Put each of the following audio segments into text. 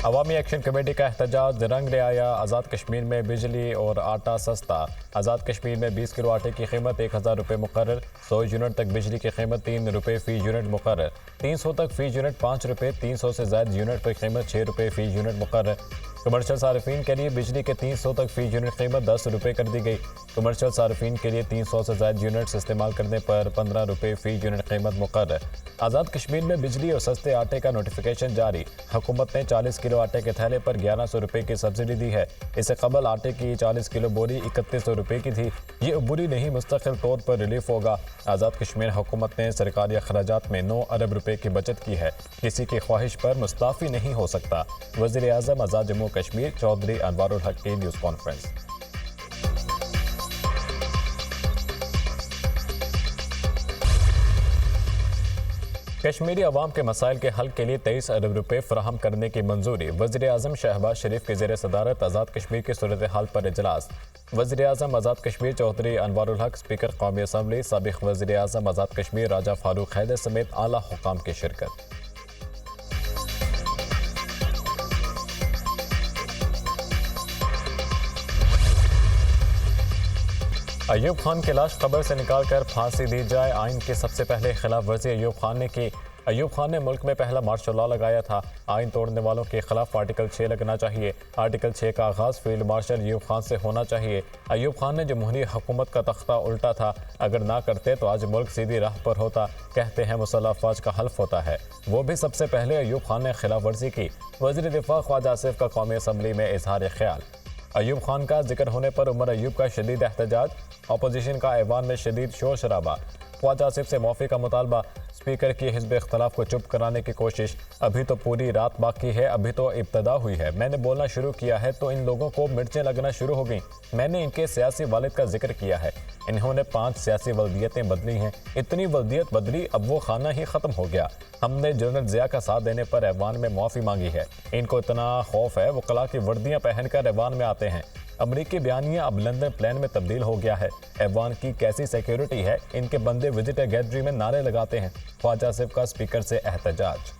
अवामी action committee का एहतजाज रंग ले आया। आज़ाद कश्मीर में बिजली और आटा सस्ता। आज़ाद कश्मीर में 20 किलो आटे की कीमत 1000 रुपये मुकर्रर। 100 यूनिट तक बिजली की कीमत 3 रुपये फ़ी यूनिट मुकर्रर। 300 तक फ़ी यूनिट 5 रुपये। 300 से ज़ायद यूनिट पर कीमत 6 रुपये फ़ी यूनिट मुकर्रर। कमर्शियल सार्फिन के लिए बिजली के 300 तक फ़ी यूनिट कीमत 10 रुपये कर दी गई। कमर्शियल सार्फिन के लिए 300 से ज़ायद यूनिट्स इस्तेमाल करने पर 15 रुपये फ़ी यूनिट कीमत मुकर्रर। आज़ाद कश्मीर में बिजली और सस्ते आटे का नोटिफिकेशन जारी। हुकूमत ने 40 किलो आटे के थैले पर 1100 रुपये की सब्सिडी दी है। इससे कबल आटे की 40 किलो बोरी 3100 रुपये की थी। ये अबूरी नहीं, मुस्तकिल तौर पर रिलीफ होगा। आज़ाद कश्मीर हुकूमत ने सरकारी अखराजात में 9 अरब रुपये की बचत की है। किसी की ख्वाहिश पर मुस्ताफ़ी नहीं हो सकता। वज़ीर आज़म आज़ाद जम्मू कश्मीर चौधरी अनवारुल हक की न्यूज़ कॉन्फ्रेंस। कश्मीरी अवाम के मसाइल के हल के लिए 23 अरब रुपये फराहम करने की मंजूरी। वज़ीर आज़म शहबाज शरीफ के ज़ेर सदारत आज़ाद कश्मीर की सूरत हाल पर इजलास। वज़ीर आज़म आज़ाद कश्मीर चौधरी अनवारुल हक, स्पीकर कौमी असम्बली, साबिक़ वज़ीर आज़म आज़ाद कश्मीर राजा फारूक हैदर समेत आला हुकाम की शिरकत। अयूब खान की लाश कब्र से निकालकर फांसी दी जाए, आइन की सबसे पहले खिलाफ वर्जी अयूब खान ने की। अयूब खान ने मुल्क में पहला मार्शल लॉ लगाया था। आइन तोड़ने वालों के खिलाफ आर्टिकल 6 लगना चाहिए। आर्टिकल 6 का आगाज फील्ड मार्शल अयूब खान से होना चाहिए। अयूब खान ने जमहूरी हुकूमत का तख्ता उल्टा था। अगर ना करते तो आज मुल्क सीधी राह पर होता। कहते हैं मुसल्लह अफवाज का हल्फ होता है, वो भी सबसे पहले अयूब खान ने खिलाफ वर्जी की। वज़ीर दिफा ख्वाजा आसिफ का कौमी असम्बली में इजहार ख्याल। अयूब खान का जिक्र होने पर उमर अयूब का शदीद एहतजाज। अपोजिशन का ऐवान में शदीद शोर शराबा। ख्वाजा आसिफ से माफ़ी का मुतालबा। स्पीकर की हिज़्ब इख्तलाफ को चुप कराने की कोशिश। अभी तो पूरी रात बाकी है, अभी तो इब्तदा हुई है। मैंने बोलना शुरू किया है तो इन लोगों को मिर्चें लगना शुरू हो गईं। मैंने इनके सियासी वालिद का जिक्र किया है। इन्होंने 5 सियासी वल्दियतें बदली हैं। इतनी वल्दियत बदली, अब वो खाना ही ख़त्म हो गया। हमने जनरल ज़िया का साथ देने पर ऐवान में माफ़ी मांगी है। इनको इतना खौफ है, वकला की वर्दियाँ पहनकर ऐवान में आते हैं। अमरीकी बयानिया अब लंदन प्लान में तब्दील हो गया है। ऐवान की कैसी सिक्योरिटी है, इनके बंदे विजिटर गैलरी में नारे लगाते हैं। ख्वाजा आसिफ का स्पीकर से एहतजाज।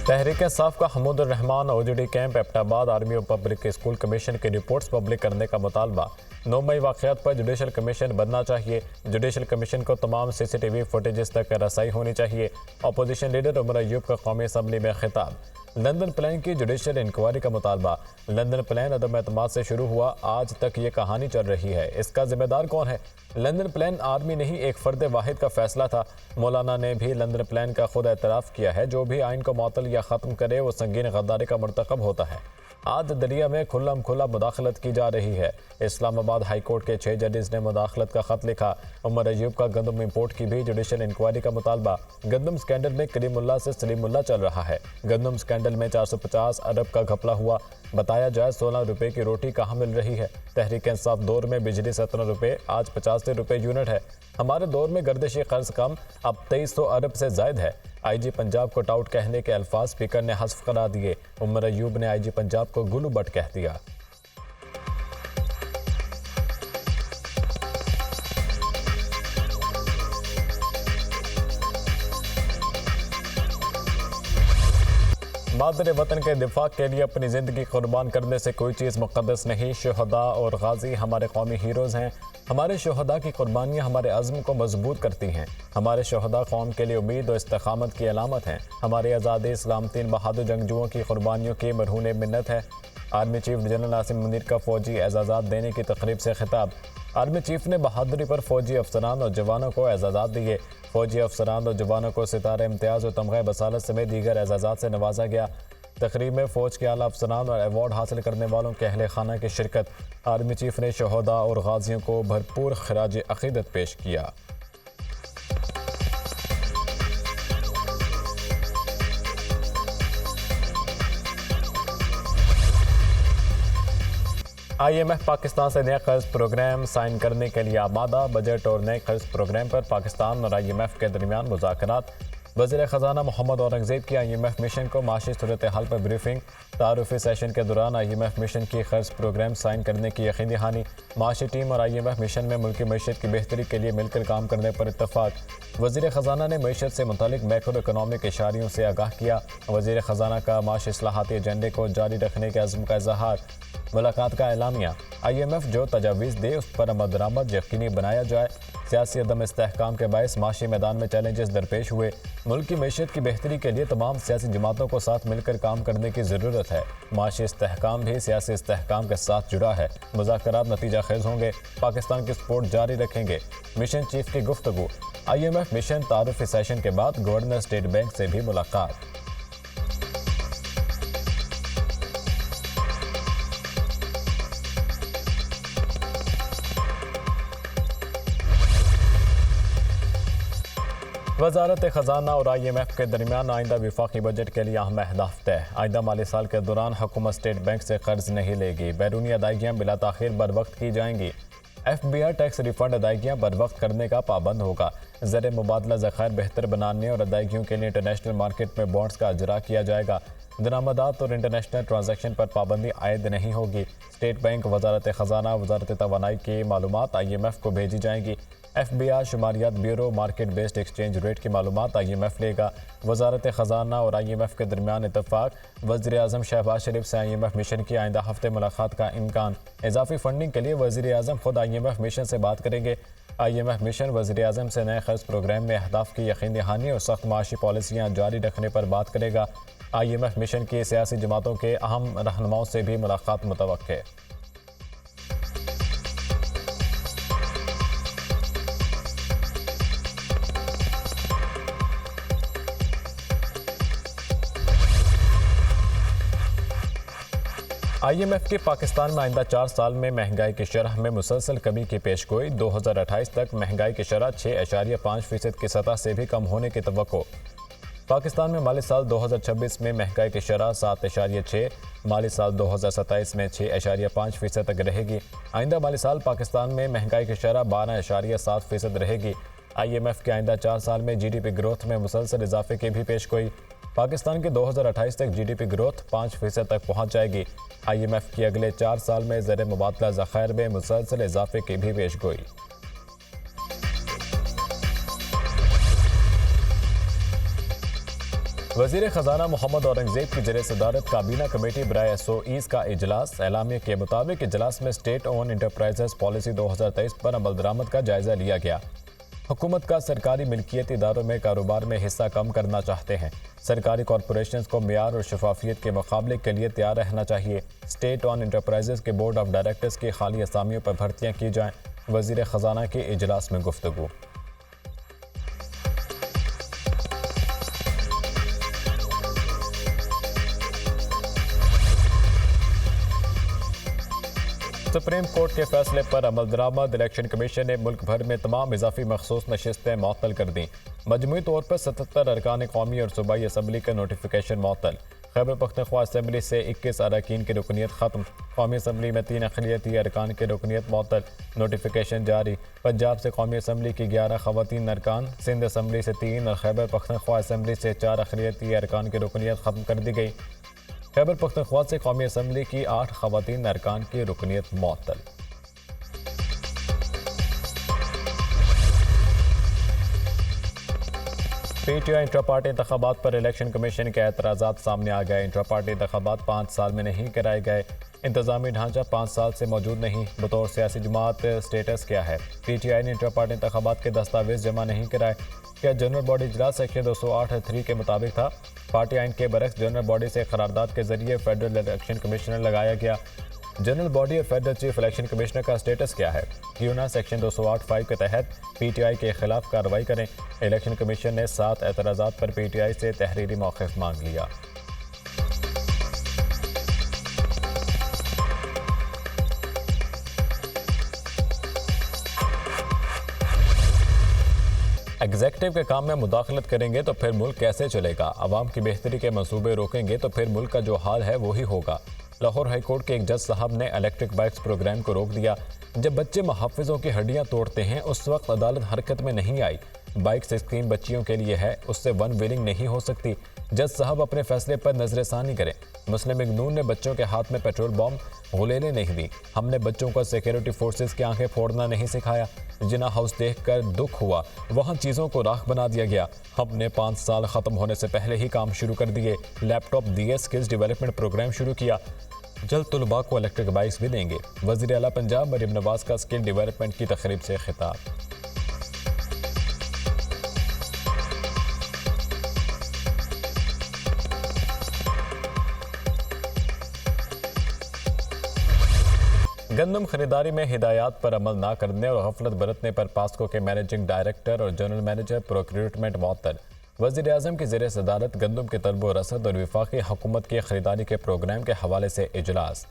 तहरीक इंसाफ का हमूद रहमान ओजडी कैंप एबटाबाद आर्मी और पब्लिक स्कूल कमीशन की रिपोर्ट्स पब्लिक करने का मुतालबा। 9 मई वाक़यात पर जुडिशल कमीशन बनना चाहिए। जुडिशल कमीशन को तमाम CCTV फुटेजेस तक रसाई होनी चाहिए। अपोजिशन लीडर उमर अयूब का कौमी असम्बली में खिताब। लंदन प्लान की जुडिशल इंक्वायरी का मुतालबा। लंदन प्लान अदम एतमाद से शुरू हुआ, आज तक ये कहानी चल रही है। इसका जिम्मेदार कौन है? लंदन प्लान आर्मी नहीं, एक फर्द वाहिद का फैसला था। मौलाना ने भी लंदन प्लान का खुद एतराफ़ किया है। जो भी आइन को मअतल या ख़त्म करे वो संगीन गद्दारी का मरतकब होता है। आज दरिया में खुल्लम खुला मुदाखलत की जा रही है। इस्लामाबाद हाई कोर्ट के 6 जजेस ने मुदाखलत का खत लिखा। उमर अयूब का गंदम इंपोर्ट की भी जुडिशल इंक्वायरी का मुतालबा। गंदम स्कैंडल में करीमुल्लाह से सलीमुल्लाह चल रहा है। गंदम स्कैंडल में 450 अरब का घपला हुआ। बताया जाए 16 रुपये की रोटी कहाँ मिल रही है। तहरीक इंसाफ दौर में बिजली 17 रुपये, आज 85 रुपये यूनिट है। हमारे दौर में गर्दिशी कर्ज कम, अब 2300 अरब से जायद है। IG पंजाब को टाउट कहने के अल्फाज स्पीकर ने हस्फ करा दिए। उमर अयूब ने IG पंजाब को गुलू बट कह दिया। मादर वतन के दिफा के लिए अपनी ज़िंदगी कुर्बान करने से कोई चीज़ मुक़द्दस नहीं। शहदा और गाजी हमारे कौमी हीरोज़ हैं। हमारे शहदा की कुर्बानियाँ हमारे अज़्म को मजबूत करती हैं। हमारे शहदा कौम के लिए उम्मीद और इस्तिक़ामत की अलामत हैं। हमारे आज़ादी इस्लाम-तीन बहादुर जंगजुओं की कुर्बानियों की मरहून मिन्नत है। Army chief general Asim Munir का फ़ौजी एजाज़ात देने की तकरीब से खिताब। आर्मी चीफ ने बहादुरी पर फ़ौजी अफसरान और जवानों को एजाज़ात दिए। फ़ौजी अफसरान और जवानों को सितारे इम्तियाज़ और तमग़े बसालत समेत दीगर एजाज़ात से नवाजा गया। तकरीब में फ़ौज के आला अफसरान और अवार्ड हासिल करने वालों के अहले खाना की शिरकत। आर्मी चीफ ने शहदा और गाजियों को भरपूर खराज अक़ीदत पेश किया। IMF पाकिस्तान से नया कर्ज प्रोग्राम साइन करने के लिए आमादा। बजट और नए कर्ज प्रोग्राम पर पाकिस्तान और IMF के दरमियान मुज़ाकरात। वज़ीर ख़जाना मोहम्मद औरंगज़ेब की IMF मिशन को माशी सूरत हाल पर ब्रीफिंग। तारुफी सेशन के दौरान IMF मिशन की खर्च प्रोग्राम साइन करने की यकीनी दहानी। माशी टीम और IMF मिशन में मुल्की मईशत की बेहतरी के लिए मिलकर काम करने पर इत्तफाक। वज़ीर ख़जाना ने मईशत से मुतालिक मैक्रो इकनॉमिक इशारियों से आगाह किया। वज़ीर ख़जाना का माशी इस्लाहाती एजेंडे को जारी रखने के अज़्म का इज़हार। मुलाकात का एलामिया। IMF जो तजावीज़ दे उस पर अमल दरामद यकीनी बनाया जाए। सियासी अदम इस्तेहकाम के बायस माशी मैदान में चैलेंजेस दरपेश हुए। मुल्क की मईशत की बेहतरी के लिए तमाम सियासी जमातों को साथ मिलकर काम करने की ज़रूरत है। माशी इस्तेहकाम भी सियासी इस्तेहकाम के साथ जुड़ा है। मुज़ाकरात नतीजा खेज होंगे। पाकिस्तान की सपोर्ट जारी रखेंगे। मिशन चीफ की गुफ्तगू। IMF मिशन तारुफी सेशन के बाद गवर्नर स्टेट बैंक से भी मुलाकात। वजारत ख़जाना और IMF के दरमियान आइंदा विफाकी बजट के लिए अहम अहदाफ तय। आइंदा माली साल के दौरान हुकूमत स्टेट बैंक से कर्ज नहीं लेगी। बैरूनी अदायगियाँ बिला ताख़ीर बर वक्त की जाएंगी। FBI टैक्स रिफंड अदायगियाँ बर वक्त करने का पाबंद होगा। ज़र मुबादला ज़खायर बेहतर बनाने और अदायगियों के लिए इंटरनेशनल मार्केट में बॉन्ड्स का अजरा किया जाएगा। दरामदात और इंटरनेशनल ट्रांजैक्शन पर पाबंदी आयद नहीं होगी। स्टेट बैंक, वजारत ख़जाना, वजारत तवानाई की मालूमात IMF को भेजी जाएंगी। FBI शुमारियात bureau market based exchange rate की मालूमात IMF लेगा। वजारत ख़जाना और IMF के दरमियान इतफाक। वज़ीर आज़म शहबाज शरीफ से IMF मिशन की आइंदा हफ्ते मुलाकात का इम्कान। इजाफी फंडिंग के लिए वज़ीर आज़म खुद IMF मिशन से बात करेंगे। IMF मिशन वज़ीर आज़म से नए खर्च प्रोग्राम में अहदाफ की यकीन दहानी और सख्त माशी पॉलिसियाँ जारी रखने पर बात करेगा। IMF मिशन की सियासी जमातों के अहम रहनुमाओं से भी मुलाकात मुतवक्के है। IMF की पाकिस्तान में आइंदा 4 साल में महंगाई की शरह में मुसलसल कमी की पेशगोई। 2028 तक महंगाई की शरह 6.5% की सतह से भी कम होने की तवक्को। पाकिस्तान में माली साल 2026 में महंगाई की शरह 7.6, माली साल 2027 में 6.5% तक रहेगी। आइंदा माली साल पाकिस्तान में महंगाई की शरह 12.7% रहेगी। IMF के आइंदा 4 साल में GDP ग्रोथ में मुसलसल इजाफे की भी पेशगोई। पाकिस्तान की 2028 तक GDP ग्रोथ 5% तक पहुंच जाएगी। IMF की अगले 4 साल में ज़र मुबादला ज़खायर में मुसलसल इजाफे की भी पेशगोई। वज़ीर ख़जाना मोहम्मद औरंगज़ेब की ज़ेर सदारत काबीना कमेटी बराए SOEs का इजलास। एलामिया के मुताबिक इजलास में स्टेट ओन इंटरप्राइजेस पॉलिसी 2023 पर अमल दरामद का जायजा लिया गया। हुकूमत का सरकारी मिल्कियत इदारों में कारोबार में हिस्सा कम करना चाहते हैं। सरकारी कॉरपोरेशंस को मियार और शफाफियत के मुकाबले के लिए तैयार रहना चाहिए। स्टेट ऑन इंटरप्राइजेस के बोर्ड ऑफ डायरेक्टर्स की खाली असामियों पर भर्तियाँ की जाएँ। वज़ीर ख़जाना के इजलास में गुफ्तगू। सुप्रीम कोर्ट के फैसले पर अमल दरामद। इलेक्शन कमीशन ने मुल्क भर में तमाम इजाफी मखसूस नशिस्तें मअतल कर दी। मजमूई तौर पर 77 अरकान कौमी और सूबाई असम्बली का नोटिफिकेशन मअतल। खैबर पख्तूनख्वा असम्बली से 21 अरकान की रुकनीत ख़त्म। कौमी असम्बली में 3 अक़लियती अरकान की रुकनीत मअतल। नोटिफिकेशन जारी। पंजाब से कौमी असम्बली की 11 ख़वातीन अरकान, सिंध असम्बली से 3 और खैबर पख्तूनख्वा असम्बली से 4 अक़लियती अरकान की रुकनीत ख़त्म कर दी गई। खैबर पख्तूनख्वा से कौमी असम्बली की 8 ख़वातीन अरकान की रुकनीत मअतल। PTI इंट्रा पार्टी इंतखाबात पर इलेक्शन कमीशन के एतराज़ात सामने आ गए। इंट्रा पार्टी इंतखाबात 5 साल में नहीं कराए गए। इंतजामी ढांचा 5 साल से मौजूद नहीं। बतौर सियासी जमात स्टेटस क्या है? PTI ने इंट्रा पार्टी इंतखाबात के दस्तावेज जमा नहीं कराए। क्या जनरल बॉडी इजलास सेक्शन 208(3) के मुताबिक था? पार्टी आइन के बरक्स जनरल बॉडी से करारदाद के जरिए फेडरल इलेक्शन कमिश्नर लगाया गया। जनरल बॉडी और फेडरल चीफ इलेक्शन कमिश्नर का स्टेटस क्या है? क्यों ना सेक्शन 208(5) के तहत PTI के खिलाफ कार्रवाई करें। इलेक्शन कमीशन ने 7 एतराज़ात पर PTI से तहरीरी मौक़िफ़ मांग लिया। एग्जेक्टिव के काम में मुदाखलत करेंगे तो फिर मुल्क कैसे चलेगा? अवाम की बेहतरी के मंसूबे रोकेंगे तो फिर मुल्क का जो हाल है वही होगा। लाहौर हाईकोर्ट के एक जज साहब ने इलेक्ट्रिक बाइक्स प्रोग्राम को रोक दिया। जब बच्चे मुहफ़्फ़िज़ों की हड्डियां तोड़ते हैं उस वक्त अदालत हरकत में नहीं आई। बाइक्स स्कीम बच्चियों के लिए है, उससे वन व्हीलिंग नहीं हो सकती। जज साहब अपने फैसले पर नजरसानी करें। मुस्लिम लीग नून ने बच्चों के हाथ में पेट्रोल बॉम्ब गोलेने नहीं दी। हमने बच्चों को सिक्योरिटी फोर्सेस की आंखें फोड़ना नहीं सिखाया। जिना हाउस देखकर दुख हुआ, वहां चीजों को राख बना दिया गया। हमने 5 साल खत्म होने से पहले ही काम शुरू कर दिए। लैपटॉप दिए, स्किल्स डेवलपमेंट प्रोग्राम शुरू किया। जल्द तुलबा को इलेक्ट्रिक बाइक्स भी देंगे। वज़ीर आला पंजाब मरीम नवाज का स्किल डेवलपमेंट की तकरीब से खिताब। गंदम खरीदारी में हिदायत पर अमल न करने और गफलत बरतने पर पास्को के मैनेजिंग डायरेक्टर और जनरल मैनेजर प्रोक्यूरमेंट मुअत्तल। वज़ीर आज़म की ज़ेर सदारत गंदम के तलब व रसद और वफाकी हुकूमत की खरीदारी के प्रोग्राम के हवाले से इजलास।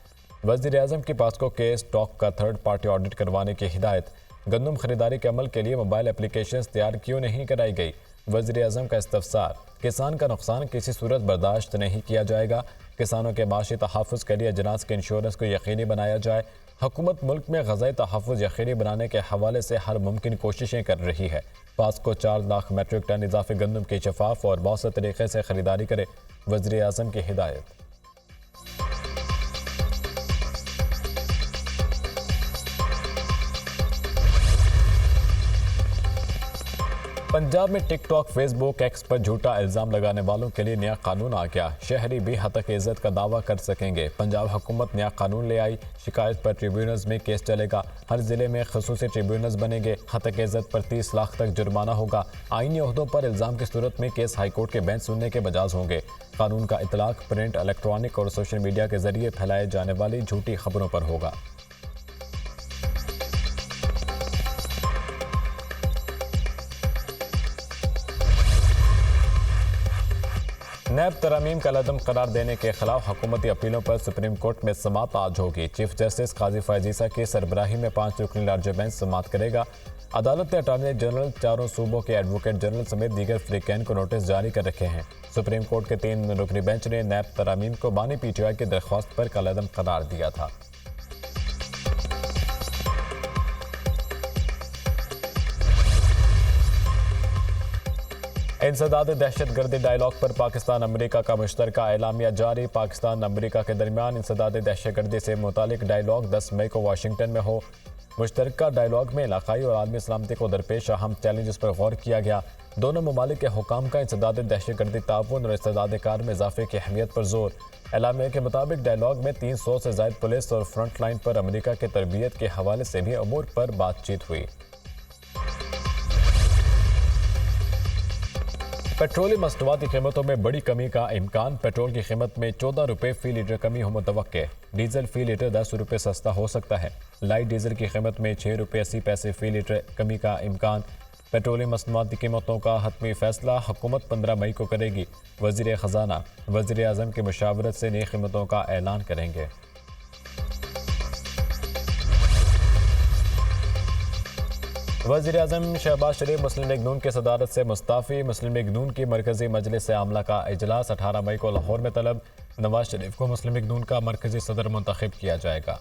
वज़ीर आज़म की पास्को के स्टॉक का थर्ड पार्टी ऑडिट करवाने की हिदायत। गंदम खरीदारी के अमल के लिए मोबाइल एप्लीकेशन तैयार क्यों नहीं कराई गई। वज़ीर आज़म का इस्तफसार। किसान का नुकसान किसी सूरत बर्दाश्त नहीं किया जाएगा। किसानों के माशी तहफ़्फ़ुज़ के लिए अजनास के इंश्योरेंस को यकीनी बनाया जाए। हुकूमत मुल्क में ग़ज़ाई तहफ़्फ़ुज़ यकीनी बनाने के हवाले से हर मुमकिन कोशिशें कर रही है। पास्को 4 लाख मेट्रिक टन इजाफी गंदम की शफाफ और मौसर तरीके से खरीदारी करे। वज़ीर आज़म की हिदायत। पंजाब में टिकटॉक, फेसबुक, एक्स पर झूठा इल्ज़ाम लगाने वालों के लिए नया कानून आ गया। शहरी भी हतक इज्जत का दावा कर सकेंगे। पंजाब हुकूमत नया कानून ले आई। शिकायत पर ट्रिब्यूनल्स में केस चलेगा। हर जिले में खसूसी ट्रिब्यूनल्स बनेंगे। हतक इज्जत पर 30 लाख तक जुर्माना होगा। आईनी ओहदों पर इल्ज़ाम की सूरत में केस हाईकोर्ट के बेंच सुनने के बजाज होंगे। कानून का इतलाक प्रिंट, इलेक्ट्रॉनिक और सोशल मीडिया के जरिए फैलाए जाने वाली झूठी खबरों पर होगा। नैब तरामीम का लदम करार देने के खिलाफ हुकूमती अपीलों पर सुप्रीम कोर्ट में समात आज होगी। चीफ जस्टिस काजी फैजीसा की सरबराही में 5 रुकनी लार्ज बेंच समात करेगा। अदालत ने अटॉर्नी जनरल, चारों सूबों के एडवोकेट जनरल समेत दीगर फ्रीकैन को नोटिस जारी कर रखे हैं। सुप्रीम कोर्ट के 3 रुकनी बेंच ने नैब तरामीम को बानी PTI की दरख्वास्त पर कलअदम करार दिया था। इंसदाद दहशत गर्दी डायलॉग पर पाकिस्तान अमरीका का मुश्तरका एलामिया जारी। पाकिस्तान अमरीका के दरमियान इंसदाद दहशत गर्दी से मुतालिक डायलॉग 10 मई को वाशिंगटन में हो। मुश्तरका डायलॉग में इलाकाई और आलमी सलामती को दरपेश अहम चैलेंजेस पर गौर किया गया। दोनों ममालिक के हुकाम का इंसदाद दहशत गर्दी ताउन और इस्तेदाद कार में इजाफे की अहमियत पर जोर। एलामिया के मुताबिक डायलॉग में 300 से ज़ायद पुलिस और फ्रंट लाइन पर अमरीका के तरबियत के हवाले से भी अमूर पर बातचीत हुई। पेट्रोलियम मसनूआत की कीमतों में बड़ी कमी का इम्कान। पेट्रोल की कीमत में 14 रुपये फी लीटर कमी हो मुतवक्के। डीजल फी लीटर 10 रुपये सस्ता हो सकता है। लाइट डीजल की कीमत में 6 रुपये 80 पैसे फी लीटर कमी का इम्कान। पेट्रोलियम मसनूआत की कीमतों का हतमी फैसला हुकूमत 15 मई को करेगी। वज़ीर ख़जाना वज़ीर आज़म की मुशावरत से नई कीमतों का ऐलान करेंगे। वज़ीर आज़म शहबाज शरीफ मुस्लिम लीग नून की सदारत से मुस्ताफ़ी। मुस्लिम लीग नून की मरकज़ी मजलिस आमला का इजलास 18 मई को लाहौर में तलब। नवाज शरीफ को मुस्लिम लीग नून का मरकज़ी सदर मुंतखब किया जाएगा।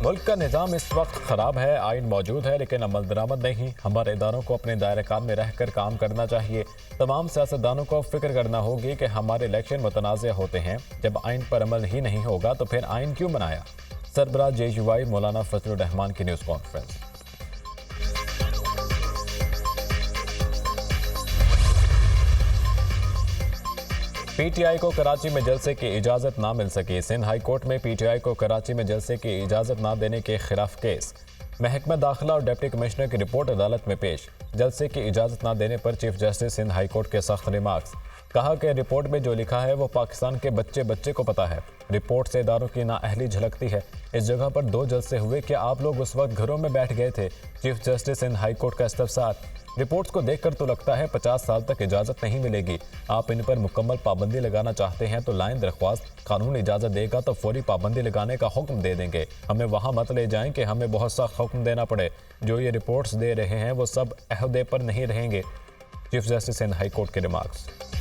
मुल्क का निज़ाम इस वक्त ख़राब है। आइन मौजूद है लेकिन अमल दरामद नहीं। हमारे इदारों को अपने दायरे काम में रहकर काम करना चाहिए। तमाम सियासतदानों को फिक्र करना होगी कि हमारे इलेक्शन मुतनाज़ होते हैं। जब आइन पर अमल ही नहीं होगा तो फिर आइन क्यों बनाया। सरबराह JUI मौलाना फजलुर रहमान की न्यूज़ कॉन्फ्रेंस। PTI को कराची में जलसे की इजाज़त ना मिल सकी। सिंध हाई कोर्ट में PTI को कराची में जलसे की इजाज़त ना देने के खिलाफ केस। महकमा दाखिला और डिप्टी कमिश्नर की रिपोर्ट अदालत में पेश। जलसे की इजाज़त ना देने पर chief justice Sindh high court के सख्त रिमार्क्स। कहा कि रिपोर्ट में जो लिखा है वो पाकिस्तान के बच्चे बच्चे को पता है। रिपोर्ट से इदारों की नाअहली झलकती है। इस जगह पर 2 जलसे हुए कि आप लोग उस वक्त घरों में बैठ गए थे। Chief justice Sindh high court का इस्तफसार। रिपोर्ट्स को देखकर तो लगता है 50 साल तक इजाज़त नहीं मिलेगी। आप इन पर मुकम्मल पाबंदी लगाना चाहते हैं तो लाइन दरख्वास्त। कानून इजाज़त देगा तो फौरी पाबंदी लगाने का हुक्म दे देंगे। हमें वहाँ मत ले जाएं कि हमें बहुत सा हुक्म देना पड़े। जो ये रिपोर्ट्स दे रहे हैं वो सब अहदे पर नहीं रहेंगे। Chief justice Sindh high court के रिमार्क्स।